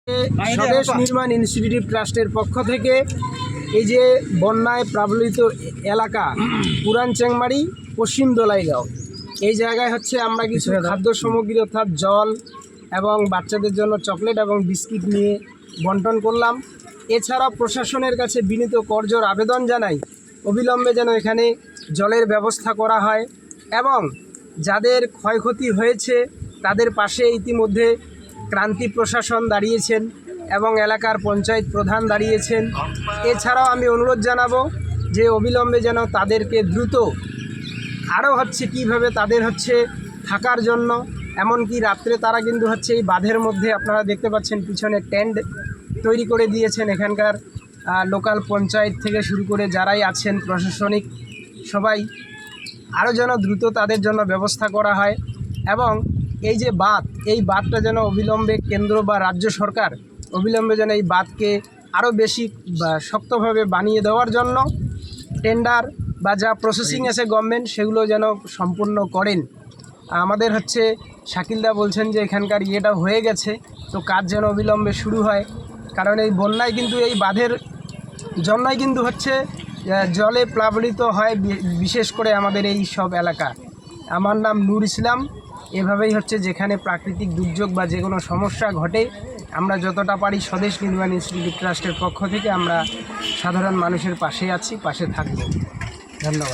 স্বদেশ নির্মাণ ইনস্টিটিউট ট্রাস্টের পক্ষ থেকে এই যে বন্যায় প্লাবিত এলাকা পুরান চেংমারি পশ্চিম দোলাইগাঁও এই জায়গায় হচ্ছে আমরা কিছু খাদ্য সামগ্রী অর্থাৎ জল এবং বাচ্চাদের জন্য চকলেট এবং বিস্কিট নিয়ে বন্টন করলাম। এছাড়া প্রশাসনের কাছে বিনীত করজোড় আবেদন জানাই অবিলম্বে যেন এখানে জলের ব্যবস্থা করা হয় এবং যাদের ক্ষয়ক্ষতি হয়েছে তাদের পাশে ইতিমধ্যে ক্রান্তি প্রশাসন দাঁড়িয়েছেন এবং এলাকার পঞ্চায়েত প্রধান দাঁড়িয়েছেন। এছাড়াও আমি অনুরোধ জানাবো যে অবিলম্বে যেন তাদেরকে দ্রুত আরও কীভাবে তাদের থাকার জন্য, এমনকি রাত্রে তারা কিন্তু এই বাঁধের মধ্যে আপনারা দেখতে পাচ্ছেন পিছনে টেন্ট তৈরি করে দিয়েছেন। এখানকার লোকাল পঞ্চায়েত থেকে শুরু করে যারাই আছেন প্রশাসনিক সবাই আরও যেন দ্রুত তাদের জন্য ব্যবস্থা করা হয় এবং এই যে বাঁধ, এই বাঁধটা যেন অবিলম্বে কেন্দ্র বা রাজ্য সরকার অবিলম্বে যেন এই বাঁধকে আরও বেশি শক্তভাবে বানিয়ে দেওয়ার জন্য টেন্ডার বা যা প্রসেসিং আছে গভর্নমেন্ট সেগুলো যেন সম্পূর্ণ করেন। আমাদের শাকিলদা বলছেন যে এখানকার ইয়েটা হয়ে গেছে, তো কাজ যেন অবিলম্বে শুরু হয়, কারণ এই বন্যায় কিন্তু এই বাঁধের জন্যই কিন্তু জলে প্লাবিত হয় বিশেষ করে আমাদের এই সব এলাকা। আমার নাম নূর ইসলাম। এভাবেই যেখানে প্রাকৃতিক দুর্যোগ বা যে কোনো সমস্যা ঘটে আমরা যতটা পারি স্বদেশ নির্মাণ ইনস্টিটিউট ট্রাস্টের পক্ষ থেকে আমরা সাধারণ মানুষের পাশে আছি, পাশে থাকব। ধন্যবাদ।